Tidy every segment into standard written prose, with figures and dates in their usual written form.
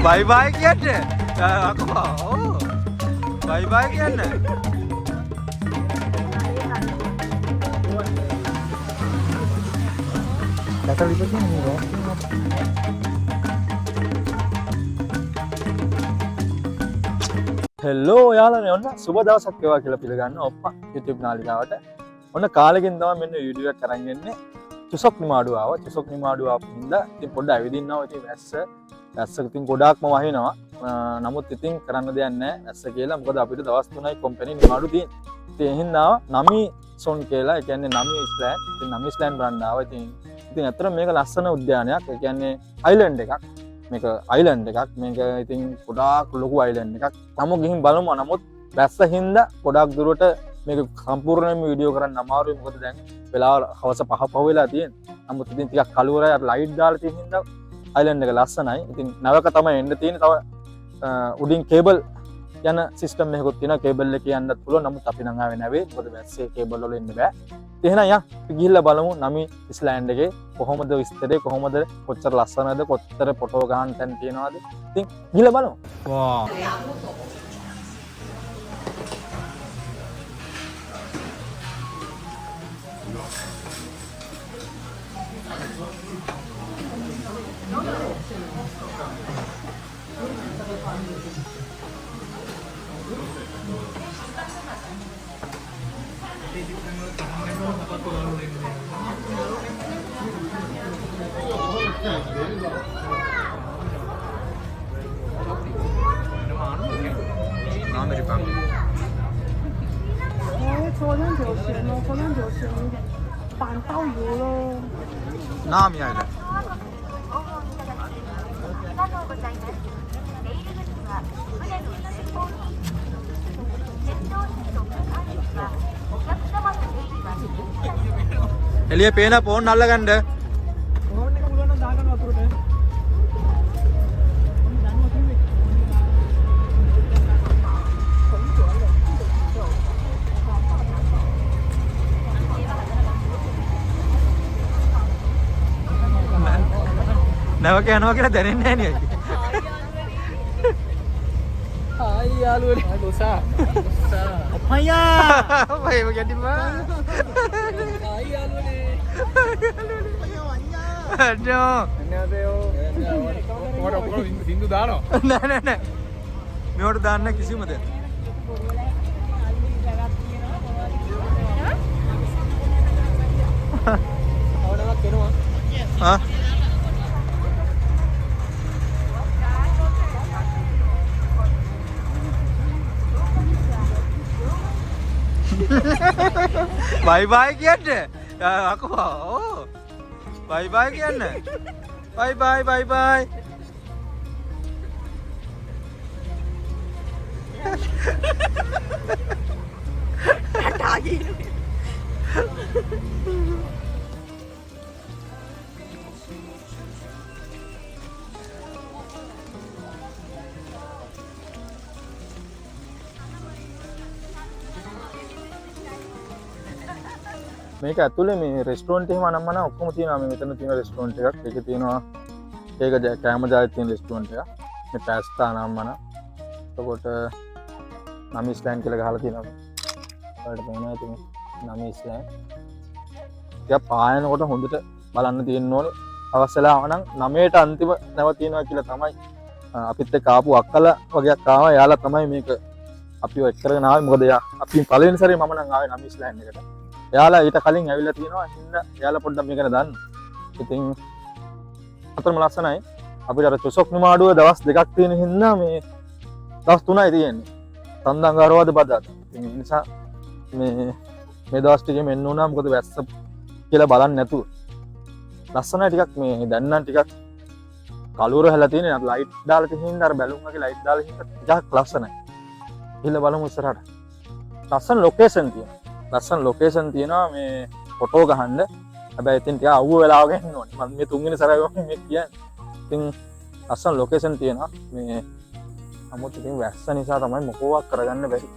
බයි බයි කියන්නේ. අකෝ. බයි බයි කියන්නේ. කතා විදිහට නේ. හෙලෝ යාළුවනේ ඔන්න සුබ දවසක් වේවා කියලා පිළිගන්න ඔප්පා YouTube නාලිකාවට. ඔන්න කාලෙකින් තමයි මෙන්න වීඩියෝ එකක් අරන් එන්නේ. චුසොක් නිමාඩුව ආවා. චුසොක් නිමාඩුව ආපු හින්දා ඉතින් පොඩ්ඩක් ඇවිදින්නවා. ඉතින් වැස්ස ඉතින් ගොඩාක්ම වහිනවා. නමුත් ඉතින් කරන්න දෙයක් නැහැ වැස්ස කියලා. මොකද අපිට දවස් 3යි කම්පැනි නිමාඩු තියෙන්නේ. ඉතින් එහෙනම් නමි සොන් කියලා ඒ කියන්නේ නමි ඉස්ලෑන්ඩ්. ඉතින් නමි ඉස්ලෑන්ඩ් බ්‍රෑන්ඩ් ආවා. ඉතින් අතන මේක ලස්සන උද්‍යානයක්. ඒ කියන්නේ අයිලන්ඩ් එකක්. මේක අයිලන්ඩ් එකක්. මේක ඉතින් ගොඩාක් ලොකු අයිලන්ඩ් එකක්. නමුත් ගිහින් බලමු. නමුත් වැස්ස හින්දා ගොඩාක් දුරට මේක සම්පූර්ණයෙන්ම වීඩියෝ කරන්න අමාරුයි. මොකද දැන් වෙලාව හවස 5 පහ වෙලා තියෙන්නේ. නමුත් ඉතින් ටිකක් කළුවරයි අර ලයිට් දාලා තියෙන හින්දා අයිලන්ඩ් එක ලස්සනයි. ඉතින් නැවක තමයි එන්න තියෙන්නේ. තව උඩින් කේබල් යන සිස්ටම් එකකුත් තියෙනවා. කේබල් එකේ යන්නත් පුළුවන්. නමුත් අපි නම් ආවේ නැවේ. මොකද වැස්සේ කේබල් වල එන්න බෑ. ඉතින් එහෙනම් යා ගිහිල්ලා බලමු නමි ඉස්ලෑන්ඩ් එකේ කොහොමද විස්තරේ කොහොමද කොච්චර ලස්සනද කොච්චර ෆොටෝ ගන්න තැන් තියනවාද. ඉතින් ගිහිල්ලා බලමු. වා 나미 아이래. එළිය පේන ෆෝන් අල්ලගන්න. ෆෝන් එක පුළුවන් නම් දාගන්න වතුරට. නැවක යනවා කියලා දැනෙන්නේ නැහැ නේ. ආයි යාළුවනේ. ආයි බොසා. බොසා. අප්පයියා. ඔය ගැටිම. ආයි යාළුවනේ. අඩෝ. 안녕하세요. ඔකට සින්දු දානවා. නෑ නෑ. මේවට දාන්න කිසිම දෙයක්. අවඩමක් එනවා. ආ bye bye කියන්නේ. අකෝ. bye bye කියන්නේ. bye bye bye bye. මේක ඇතුලේ මේ රෙස්ටුරන්ට් එහෙම අනම්මන ඔක්කොම තියෙනවා. මේ මෙතන තියෙන රෙස්ටුරන්ට් එකක්. ඒකේ තියෙනවා ඒක කෑම ජාතිය තියෙන රෙස්ටුරන්ට් එකක්. මේ පාස්තා අනම්මන. එතකොට නමි ස්ලෑන්ඩ් කියලා ගහලා තියෙනවා. ඔයාලට පේනවා ඉතින් නමි ස්ලෑන්ඩ්. ඒක පායනකොට හොඳට බලන්න තියෙන්න ඕනේ. අවශ්‍යලා නම් 9ට අන්තිම නැව තියෙනවා කියලා තමයි අපිත් එක්ක ආපු අක්කලා වගේක් ආවා. යාලා තමයි මේක අපිව එක් කරගෙන ආවේ. මොකද අපි පළවෙනි සැරේ මම නම් ආවේ නමි ස්ලෑන්ඩ් එකට. යාලා ඊට කලින් ඇවිල්ලා තියෙනවා. හින්දා යාලා පොඩ්ඩක් මේක දාන්න. ඉතින් අතරම ලස්සනයි. අපිට අර චුසොක් නිමාඩුව දවස් දෙකක් තියෙන හින්දා මේ දවස් 3යි තියෙන්නේ. සඳංගාරවද බදාද. ඉතින් ඒ නිසා මේ දවස් ටිකේ මෙන්න උනා. මොකද වැස්ස කියලා බලන්න නැතුව. ලස්සනයි ටිකක් මේ දැන් නම් ටිකක් කලුවර හැලා තියෙන්නේ. අර ලයිට් දාලා තියෙන හින්දා අර බැලුම් වගේ ලයිට් දාලා හින්දා ටිකක් ලස්සනයි. ගිහලා බලමු ඉස්සරහට. ලස්සන ලොකේෂන් තියෙනවා. ලස්සන ලොකේෂන් තියෙනවා මේ ෆොටෝ ගහන්න. හැබැයි ඉතින් ටික අවුව වෙලා වගේ ඉන්න ඕනේ. මම මේ තුන්වෙනි සැරේ මේ කියන්නේ. ඉතින් ලස්සන ලොකේෂන් තියෙනවා. මේ නමුත් ඉතින් වැස්ස නිසා තමයි මොකෝවක් කරගන්න බැරි.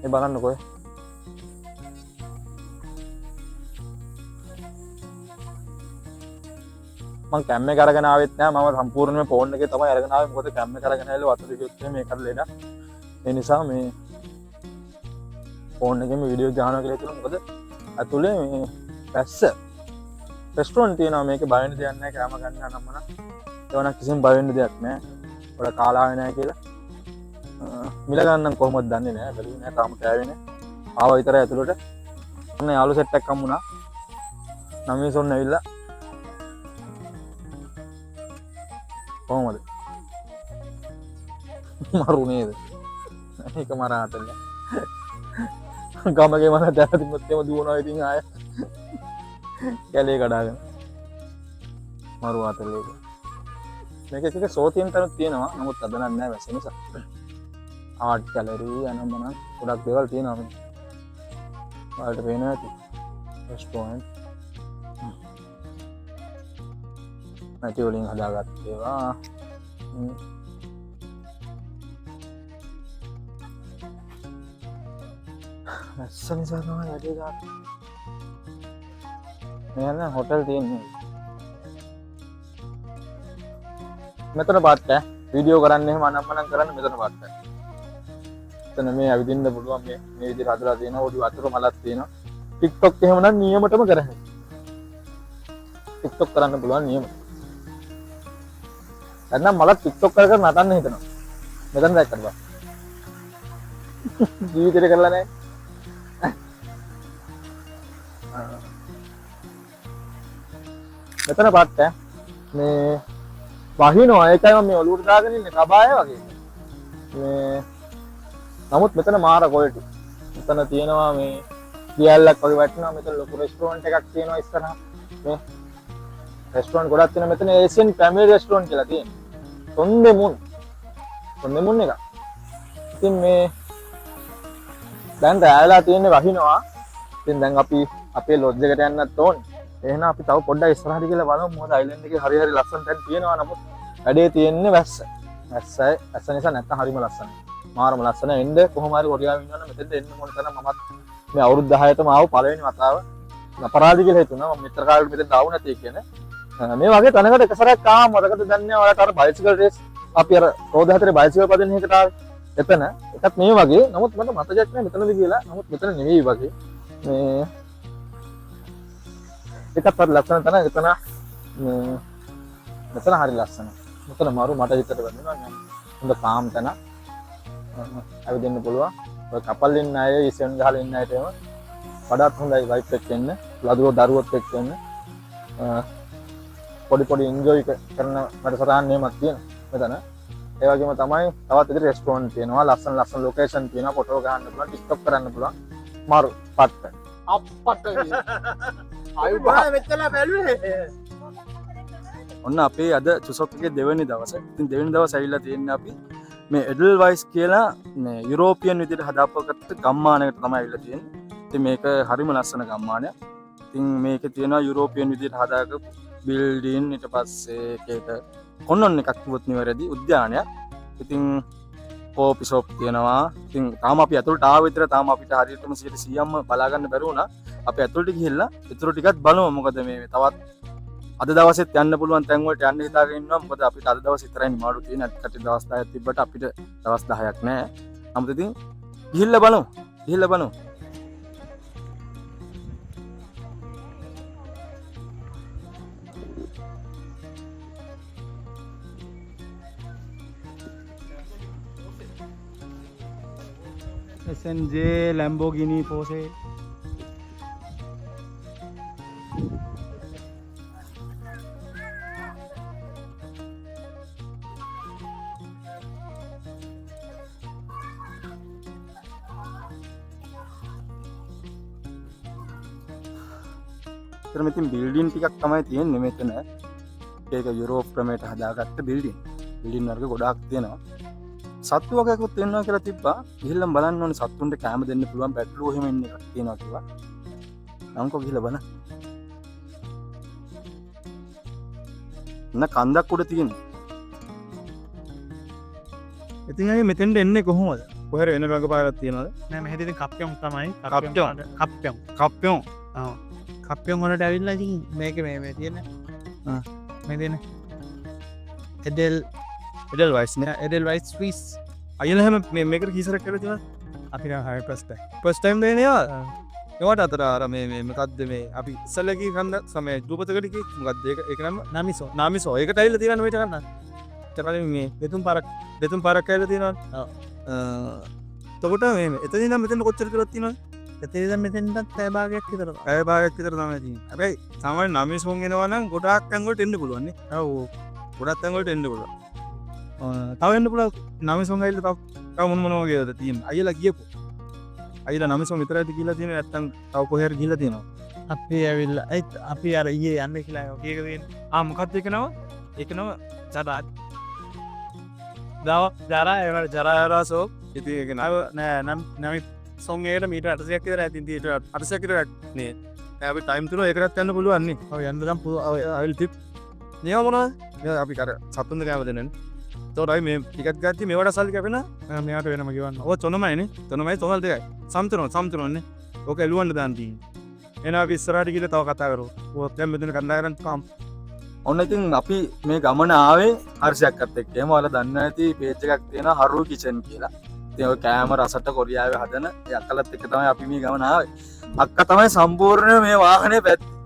මේ බලන්නකෝ. මම කැම් එක අරගෙන ආවෙත් නෑ මම සම්පූර්ණයෙන්ම ෆෝන් එකේ තමයි අරගෙන ආවේ මොකද කැම් එක අරගෙන ආවල වතුර ගියොත් මේකට ලේද ඒ නිසා මේ ෆෝන් එකෙම වීඩියෝ ගහනවා කියලා හිතුවා මොකද අතුලේ මේ පැස්ස රෙස්ටොරන්ට් තියෙනවා මේකේ බය වෙන්න දෙයක් නෑ කෑම ගන්න නම් මන ඒවනම් කිසිම බය වෙන්න දෙයක් නෑ ඔයාලා කාලා ආවේ නෑ කියලා මිල ගන්න කොහොමද දන්නේ නෑ බැලුවේ නෑ තාම කෑවේ නෑ ආවා විතරයි ඇතුළට ඔන්න යාළු සෙට් එකක් හම්බුණා නමීසොන් ඇවිල්ලා කොහොමද මරු නේද ඒක මරාතල ගමගේ මන දැනතිමුත් එම දුවනවා ඉතින් ආය කැලේ කඩාගෙන මරු ආතල මේක එක සෝතියෙන් තනුත් තියෙනවා නමුත් අද නම් නෑ වැස්ස නිසා ආට් ගැලරි අනම් මනම් ගොඩක් දේවල් තියෙනවා මේ ඔයාලට පේනවා ඇති රෙස්ටොරන්ට් මැටි වලින් හදාගත්ත ඒවා වැස්ස නිසා තමයි වැඩි ගන්න මෙන්න හොටල් තියෙන්නේ මෙතන පාට වීඩියෝ කරන්න එහෙම අනම්මනම් කරන්න මෙතන පාට එතන මේ ඇවිදින්න පුළුවන් මේ විදිහට හදලා තියෙනවා ඔඩි වතුර මලක් තියෙනවා TikTok එහෙම නම් නියමටම කරන්නේ TikTok කරන්න පුළුවන් නියම නැත්නම් මලක් TikTok කර කර නටන්න හිතනවා මෙතන දැක්කද බා ජීවිතේ කරලා නැහැ මෙතන පාට මේ වහිනවා ඒකයි මම මේ ඔලුවට දාගෙන ඉන්නේ කබාය වගේ මේ නමුත් මෙතන මාර කොල්ටි මෙතන තියෙනවා මේ දියල්ලක් වගේ වටිනවා මෙතන ලොකු රෙස්ටොරන්ට් එකක් තියෙනවා ඉස්සරහා මේ රෙස්ටොරන්ට් ගොඩක් තියෙනවා මෙතන ඒසියන් ෆැමිලි රෙස්ටොරන්ට් කියලා තියෙනවා සොන්දෙමුන් එක ඉතින් මේ දැන් රැයලා තියෙන්නේ වහිනවා ඉතින් දැන් අපි අපේ ලොජ් එකට යන්නත් ඕනේ එහෙනම් අපි තව පොඩ්ඩක් ඉස්සරහට ගිහලා බලමු මොකද අයිලන්ඩ් එකේ හරි හරි ලස්සන තැන් තියෙනවා නමුත් වැඩේ තියෙන්නේ වැස්ස නිසා නැත්තම් හරිම ලස්සනයි මාරම ලස්සන එන්න කොහොම හරි කොරියාවෙ ඉන්නවනම් මෙතෙන්ට එන්න මොන තරම් මමත් මේ අවුරුදු 10ටම ආව පළවෙනි වතාව අපරාධි කියලා හිතුණා මම මෙතර කාලෙකට මෙතෙන්ට ආව නැති කියන්නේ මේ වගේ තැනකට එක සැරයක් ආවම මතකද දන්නේ ඔයාලට අර බයිසිකල් රේස් අපි අර රෝද හතරේ බයිසිකල් පදින්න එකට ආවේ එතන එකත් මේ වගේ නමුත් මට මතකයක් නෑ මෙතනද කියලා නමුත් මෙතන නෙවෙයි වගේ මේ එකත් හරි ලස්සන තැන එතන මෙතන හරි ලස්සන මෙතන මරු මට හිතට වැදුණා හොඳ කාම් තැන ඇවිදින්න පුළුවන් ඔය කපල් ඉන්න අය ඉසෙන් ගහලා ඉන්න අයට එම වඩාත් හොඳයි වයිෆ් එක්ක එන්න දරුවොත් එක්ක එන්න පොඩි එන්ජොයි කරන වැඩසටහන් නේමක් තියෙනවා මෙතන ඒ වගේම තමයි තවත් ඉතින් රෙස්ටොරන්ට් තියෙනවා ලස්සන ලොකේෂන් තියෙනවා ෆොටෝ ගන්න පුළුවන් ටික්ටොක් කරන්න පුළුවන් මාරු පට්ට අප්පට අයුබා මෙතන බැලුවේ ඔන්න අපේ අද චුසොක් එකේ දෙවෙනි දවස ඉතින් දෙවෙනි දවස් ඇවිල්ලා තියෙන්නේ අපි මේ එඩල්වයිස් කියලා මේ යුරෝපියන් විදිහට හදාපගත්ත ගම්මානයකට තමයි ඇවිල්ලා තියෙන්නේ. ඉතින් මේක හරිම ලස්සන ගම්මානයක්. ඉතින් මේකේ තියෙනවා යුරෝපියන් විදිහට හදාගත්ත බිල්ඩින් ඊට පස්සේ ඒක කොන්නොන් එකක් කිව්වොත් නිවැරදි උද්‍යානයක්. ඉතින් කෝපි ෂොප් තියෙනවා. ඉතින් තාම අපි ඇතුළට ආව විතර තාම අපිට හරියටම 100%ක්ම බලා ගන්න බැරි වුණා. අපි ඇතුළට ගිහිල්ලා ඊටු ටිකක් බලමු මොකද මේ තවත් අද දවසෙත් යන්න පුළුවන් තැන් වලට යන්න හිතාගෙන ඉන්නවා මොකද අපිට අද දවස් විතරයි නිමාඩු තියෙන අටකට දවස් 10ක් තිබ්බට අපිට දවස් 10ක් නැහැ. 아무튼 ඉතින් ගිහිල්ලා බලමු. SNJ Lamborghini Porsche මෙතන බිල්ඩින් ටිකක් තමයි තියෙන්නේ මෙතන. ඒක යුරෝප් ක්‍රමයට හදාගත්ත බිල්ඩින්. බිල්ඩින් වර්ග ගොඩාක් තියෙනවා. සත්තු වගේකුත් තියෙනවා කියලා තිබ්බා. ගිහිල්ලා බලන්න ඕනේ සත්තුන්ට කැම දෙන්න පුළුවන් බැටළු එහෙම ඉන්න එකක් තියෙනවා කිව්වා. අංකෝ ගිහිල්ලා බලන්න. කන්දක් උඩ තියෙනවා. ඉතින් අය මෙතෙන්ට එන්නේ කොහොමද? කොහෙර වෙන රංගපාරක් තියනවද? නෑ මෙහෙදි ඉතින් කප්පියොන් තමයි. කප්පියොන්. කප්පියොන් වලට ඇවිල්ලා ඉතින් මේක මේ තියෙන මේ දෙන එඩල් වයිස් නේ එඩල් වයිස් ස්විස් අයියලා හැම මේකට කීසරක් කරලා තියෙනවා අපි නම් හයි ෆස්ට් ටයිම් දෙනවා ඒවට අතර අර මේ මොකද්ද මේ අපි ඉස්සල්ලා කී කන්ද සමය දූපතකට කී මොකද්ද ඒක නම නාමිසෝ ඒකට ඇවිල්ලා තියෙනවා මේක ගන්න ඊට මේ දෙතුන් පාරක් ඇවිල්ලා තියෙනවා එතකොට මේ එතනින් නම් මෙතන කොච්චර කරලා තියෙනවද එතනින් නම් මෙතෙන්ට පැය භාගයක් විතර තමයි තියෙන්නේ හැබැයි සාමාන්‍ය නාමිසෝන් එනවා නම් ගොඩාක් තැන් වලට එන්න පුළුවන් නේ ඔව් ගොඩක් තැන් වලට එන්න පුළුවන් තව එන්න පුළුවන් නාමිසෝන් ඇවිල්ලා තව මොන වගේද තියෙන්නේ අයියලා ගියපො අයියලා නාමිසෝන් විතරයිද කියලා තියෙන්නේ නැත්තම් තව කොහෙර ගිහලා තියෙනවා අපි ඇවිල්ලා අපි අර ඊයේ යන්නේ කියලා ඒක තියෙන්නේ මොකක්ද ඒක නම ජරාසෝ ඉතින් ඒක නෑ නම් සොන් එකට මීට 800ක් විතර ඇතින් 800ක් විතර නේ අපි ටයිම් තුන ඒකටත් යන්න පුළුවන් නේ ඔව් යන්න නම් අවිල් ටිප් නියම මොනවද අපි කර සතුන් දෙකම දෙන්නේ තෝරයි මේ ටිකට් ගත්තී මේවට සල්ලි කැපෙන මෙයාට වෙනම ගෙවන්න ඔය තොනමයිනේ තොනමයි තොනල් දෙකයි සම්තුනනේ ඕක එළුවන්න දාන්න තියෙන්නේ එනවා අපි ඉස්සරහට ගිහලා තව කතා කරමු ඔය දැන් මෙතන කණ්ඩායම් කම් ඔන්න ඉතින් අපි මේ ගමන ආවේ හර්ෂයක්වත් එක්ක. එහෙම ඔයාලා දන්න ඇති පේජ් එකක් තියෙනවා හරු කිචන් කියලා. ඉතින් ඔය කෑම රසට කොරියාවේ හදන ඒ අක්කලත් එක්ක තමයි අපි මේ ගමන ආවේ. අක්කා තමයි සම්පූර්ණ මේ වාහනේ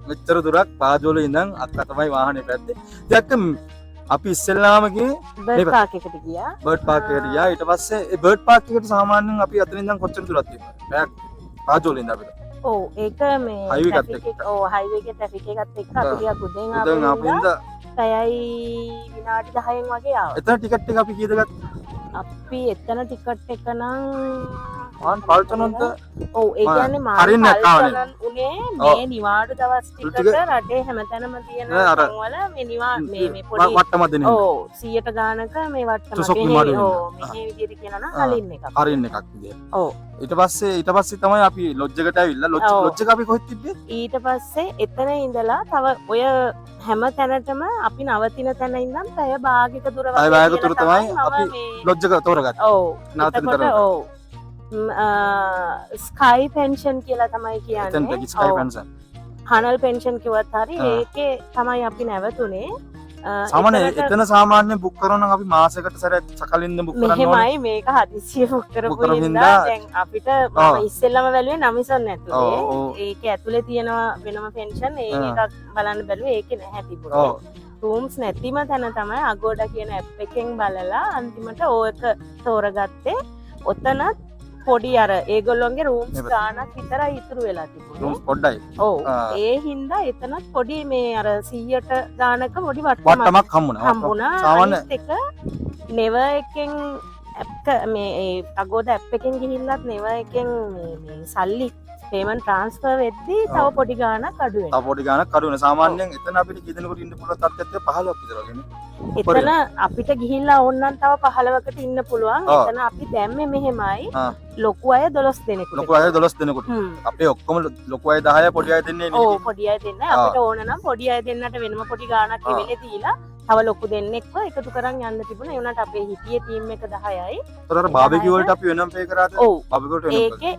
මෙච්චර දුරක් පාජෝල ඉඳන් අක්කා තමයි වාහනේ පැත්තේ. ඉතින් අපි ඉස්සෙල්ලාම ගියේ බර්ඩ් පාක් එකට ගියා. බර්ඩ් පාක් එකට ගියා. ඊට පස්සේ ඒ බර්ඩ් පාක් එකට සාමාන්‍යයෙන් අපි අතන ඉඳන් කොච්චර දුරක් තියෙනවද? පැයක් පාජෝල ඉඳන් අපිට. ඔව් ඒක මේ හයිවේ එකත් එක්ක. ඔව් හයිවේ එකේ ට්‍රැෆික් එකත් එක්ක අපි ගියා කුදෙන් ආපු පැයයි විනාඩි 10න් වගේ ආවා. එතන ටිකට් එක අපි කීයද ගත්තේ? අපි එතන ටිකට් එක නම් මාන් පල්තනන්ත ඔව් ඒ කියන්නේ මාන් පල්තනන් උනේ මේ නිවාඩු දවස් ටිකට රටේ හැමතැනම තියෙන සංවල මේ මේ පොඩි වට්ටම දෙන්නේ. ඔව් 100ට ගානක මේ වට්ටම ඔව් මේ විදිහට කියනවා නම් හලින් එකක්. හරින් එකක් විදියට. ඔව් ඊට පස්සේ තමයි අපි ලොජ් එකට ඇවිල්ලා ලොජ් එක අපි කොහෙද තිබ්බේ? ඊට පස්සේ එතන ඉඳලා තව ඔය හැම තැනටම අපි නවතින තැන ඉඳන් පැය භාගයක දුර වගේ තමයි අපි ලොජ් එක තෝරගත්තා. ඔව් නවතින තැන. ඔව් ස්කයි පෙන්ෂන් කියලා තමයි කියන්නේ. එතනට ස්කයි පෙන්ෂන්. හනල් පෙන්ෂන් කිව්වත් හරි ඒකේ තමයි අපි නැවතුනේ. සාමාන්‍ය එතන සාමාන්‍යයෙන් බුක් කරනවා නම් අපි මාසයකට සැරයක් සකලින්ද බුක් කරන්න ඕනේ. මෙහෙමයි මේක හදිස්සිය බුක් කරපු හින්දා දැන් අපිට මම ඉස්සෙල්ලම බැලුවේ නමිසන් ඇතුලේ. ඒක ඇතුලේ තියෙනවා වෙනම පෙන්ෂන් ඒ එකක් බලන්න බැලුවේ ඒකේ නැහැ තිබුණේ. රූම්ස් නැතිම තැන තමයි අගෝඩා කියන ඇප් එකෙන් බලලා අන්තිමට ඕක තෝරගත්තේ. ඔතනත් පොඩි අර ඒගොල්ලොන්ගේ රූම්ස් ගානක් විතරයි ඉතුරු වෙලා තිබුණේ. රූම්ස් පොඩ්ඩයි. ඔව්. ඒ හින්දා එතනත් පොඩි මේ අර 100ට ගානක පොඩි වට්ටමක් හම්බුණා. අනිත් එක නෙව එකෙන් මේ අගෝඩ ඇප් එකෙන් ගිහිල්ලත් නෙව එකෙන් මේ සල්ලි පේමන්ට් ට්‍රාන්ස්ෆර් වෙද්දී තව පොඩි ගානක් අඩු වෙනවා. තව පොඩි ගානක් අඩු වෙනවා. සාමාන්‍යයෙන් එතන අපිට කීදෙනෙකුට ඉන්න පුළුවන් තත්ත්වයක් 15ක් විතර වගේනේ. එතන අපිට ගිහිල්ලා ඕනනම් තව 15කට ඉන්න පුළුවන්. එතන අපි දැම්මේ මෙහෙමයි. ලොකු අය 12 දෙනෙකුට. ලොකු අය 12 දෙනෙකුට. අපේ ඔක්කොම ලොකු අය 10 පොඩි අය දෙන්නේ නේ. ඔව් පොඩි අය දෙන්න. අපිට ඕන නම් පොඩි අය දෙන්නට වෙනම පොඩි ගානක් ඉවෙලේ දීලා තව ලොකු දෙන්නෙක්ව එකතු කරන් යන්න තිබුණා. ඒ උනාට අපේ හිටියේ ටීම් එක 10යි. ඒතර බාබිකියු වලට අපි වෙනම පේ කරාද? ඔව්. බාබිකියු වලට වෙනම. ඒකේ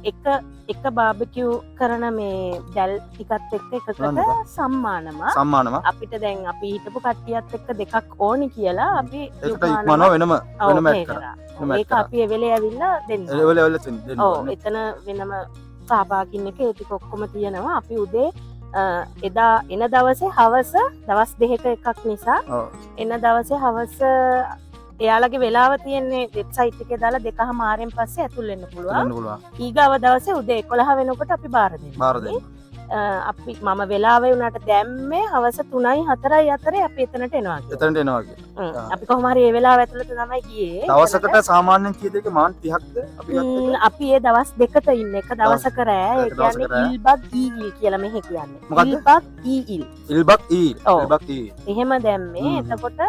එක බාබිකියු කරන මේ දැල් ටිකත් එක්ක එකකට සම්මානම අපිට දැන් අපි හිටපු කට්ටියත් එක්ක දෙකක් ඕනි කියලා අපි ඒකට ඉක්මනව වෙනම ඇඩ් කරා. ඒක අපි එවෙලේ ඇවිල්ලා දෙන්න. එවෙලේ දෙන්න. ඔව් එතන වෙනම කාපාකින් එක ඒක ඔක්කොම තියෙනවා. අපි උදේ එදා එන දවසේ හවස දවස් දෙකක එකක් නිසා එන දවසේ හවස එයාලගේ වෙලාව තියෙන්නේ වෙබ්සයිට් එකේ දාලා 2:00 පස්සේ ඇතුල් වෙන්න පුළුවන්. ඊගාව දවසේ උදේ 11 වෙනකොට අපි බාර දෙනවා. අපි මම වෙලාවේ උනාට දැම්මේ හවස 3යි 4යි අතරේ අපි එතනට එනවා. එතනට එනවා කියලා. අපි කොහොම හරි ඒ වෙලාව ඇතුළත තමයි ගියේ. දවසකට සාමාන්‍යයෙන් කී දෙක මාන් 30ක්ද අපි ගත්තේ? අපි ඒ දවස් දෙකට ඉන්න එක දවසක රෑ. ඒ කියන්නේ ඉල්බක් ඊල් කියලා මෙහෙ කියන්නේ. ඉල්බක් ඊල්. එහෙම දැම්මේ. එතකොට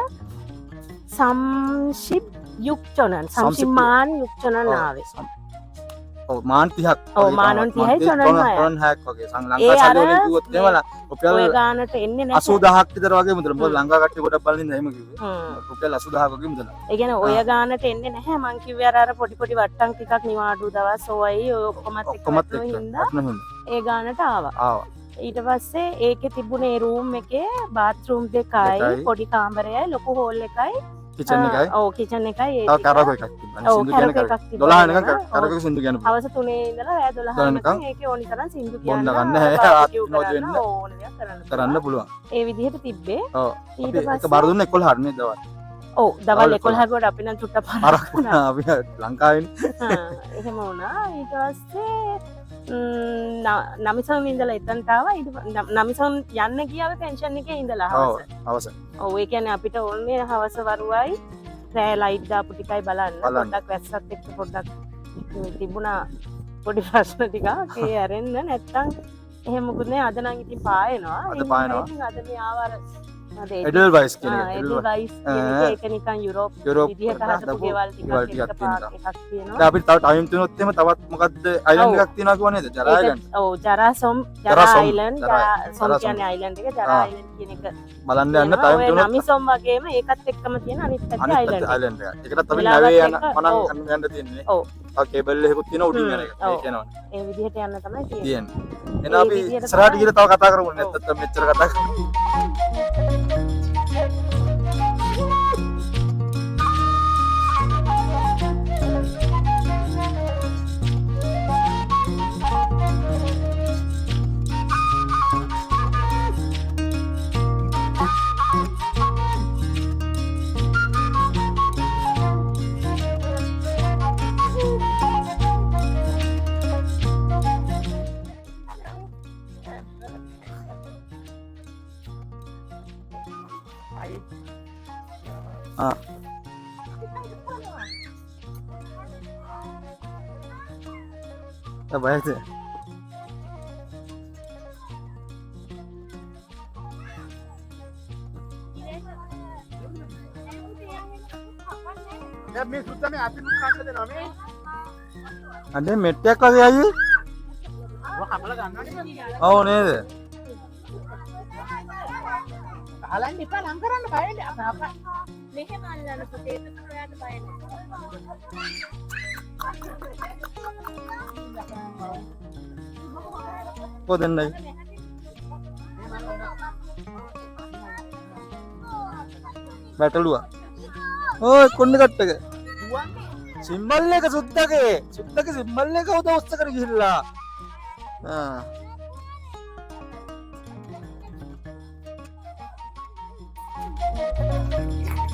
සම්ෂිප් යුක්චොනන් සම්ෂිමාන් යුක්චොනන් ආවේ. ඔව් මාන් 30ක්. ඔව් මාන් 30යි චොනන් 6ක් වගේ. ලංකා සල්ලි වලින් කිව්වොත් එහෙම රුපියල් ඔය ගානට එන්නේ නැහැ. 80000ක් විතර වගේ මුදල. මොකද ලංකා කට්ටිය ගොඩක් බලන ඉඳලා එහෙම කිව්වේ. රුපියල් 80000ක් වගේ මුදල. ඒ කියන්නේ ඔය ගානට එන්නේ නැහැ. මං කිව්වේ අර පොඩි පොඩි වට්ටම් ටිකක් නිවාඩු දවස් ඔයයි ඔය ඔක්කොමත් එක්ක හින්දා ඒ ගානට ආවා. ඊට පස්සේ ඒකේ තිබුණේ රූම් එකේ බාත්රූම් දෙකයි දෙකයි. පොඩි කාමරයයි ලොකු හෝල් එකයි කිචන් එකයි ඔව් කිචන් එකයි ඒ තව ටික. කරකෝ එකක් තිබ්බනේ ඔව්, සින්දු කියන කරකෝ එක එකක් තිබ්බා 12 වෙනකන් වෙනවා. කරකෝ සින්දු කියන පුළුවන්. හවස 3 ඉඳලා රෑ 12 12 වෙනකන් වෙනකන් ඒකේ ඕනි තරම් සින්දු බොන්න කියන්න ගන්න, barbecue ආත්මෝද කරන්න, වෙන්න. ඕන දෙයක් කරන්න කරන්න පුළුවන්. පුළුවන්. ඒ විදිහට තිබ්බේ. ඔව්. ඊට අපි එක පස්සේ බාර දුන්න 11 හරිනේ දවල්. ඔව් දවල් දවල් 11 කට අපි නම් චුට්ටක් පාරක් වුණා අපි ලංකාවේ එහෙම වුණා. ඊට පස්සේ නමිසන් ඉඳලා එතනට ආවා. නමිසන් යන්න ගියාවේ පෙන්ෂන් එකේ ඉඳලා ඔව් හවස. අවසන්. ඔව් ඒ කියන්නේ අපිට ඕනේ හවස වරුවයි රෑ ලයිට් දාපු ටිකයි බලන්න. බලන්න. පොඩ්ඩක් වැස්සත් එක්ක පොඩ්ඩක් තිබුණා පොඩි ප්‍රශ්න ටිකක්. ඒ ඇරෙන්න නැත්තම් එහෙම මොකුත් නෑ. අද නම් ඉතින් පායනවා. අද පායනවා. ඉතින් අද මේ ආවර එඩල්වයිස් කියන එක. එඩල්වයිස් කියන එක ඒක නිකන් යුරෝප් යුරෝප් විදිහට වලට හදපු හදපු ගෙවල් ගෙවල් ටිකක් ටිකක් තියෙනවා. එකක් තියෙනවා. දැන් අපිට තව ටයිම් තුනොත් එහෙම තවත් මොකද්ද අයිලන්ඩ් ඔව්. එකක් තියෙනවා කිව්ව නේද? ජරා අයිලන්ඩ්. ඔව් ජරාසොම් ජරා ජරා සොම්. අයිලන්ඩ් ජරා- සොම් ජරා කියන්නේ අයිලන්ඩ් එක ජරා ආ. අයිලන්ඩ් කියන එක බලන්න යන්න තියෙනවා. ටයිම් ඔය තුනොත් නමිසොම් වගේම ඒකත් එක්කම තියෙන අනිත් පැත්තේ අනිත් අයිලන්ඩ් එක. අයිලන්ඩ් එක. ඒකටත් අපි වෙලාවත් නැවේ යන එක- මනන් ඔව්. යන්න තියෙන්නේ. ඔව්. තව කේබල් එකකුත් තියෙනවා උඩින් යන එක. ඔව්. ඒක යනවා. ඒ විදිහට යන්න තමයි තියෙන්නේ. තියෙන්නේ. එහෙනම් ඒ අපි විදිහට ඉස්සරහට තමයි- ගිහලා තව කතා කරමු. ඔව්. නැත්නම් මෙච්චර කතා කරමු. ආ බයද? අනේ මෙට්ටයක් වගේ අයියේ. ඔව් නේද? අහලන්න එපා ලං කරන්න බය වෙන්නේ. මෙහෙම අල්ලන්න පුතේ ඒක ඔයාට බය කොහෙන්දයි? බැටළුවා. ඕයි කොන්න කට්ටක. සිම්බල් එක සුද්දගේ. සුද්දගේ සිම්බල් එක උද ඔස්සකට ගිහිල්ලා. ආ.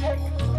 නැහැ.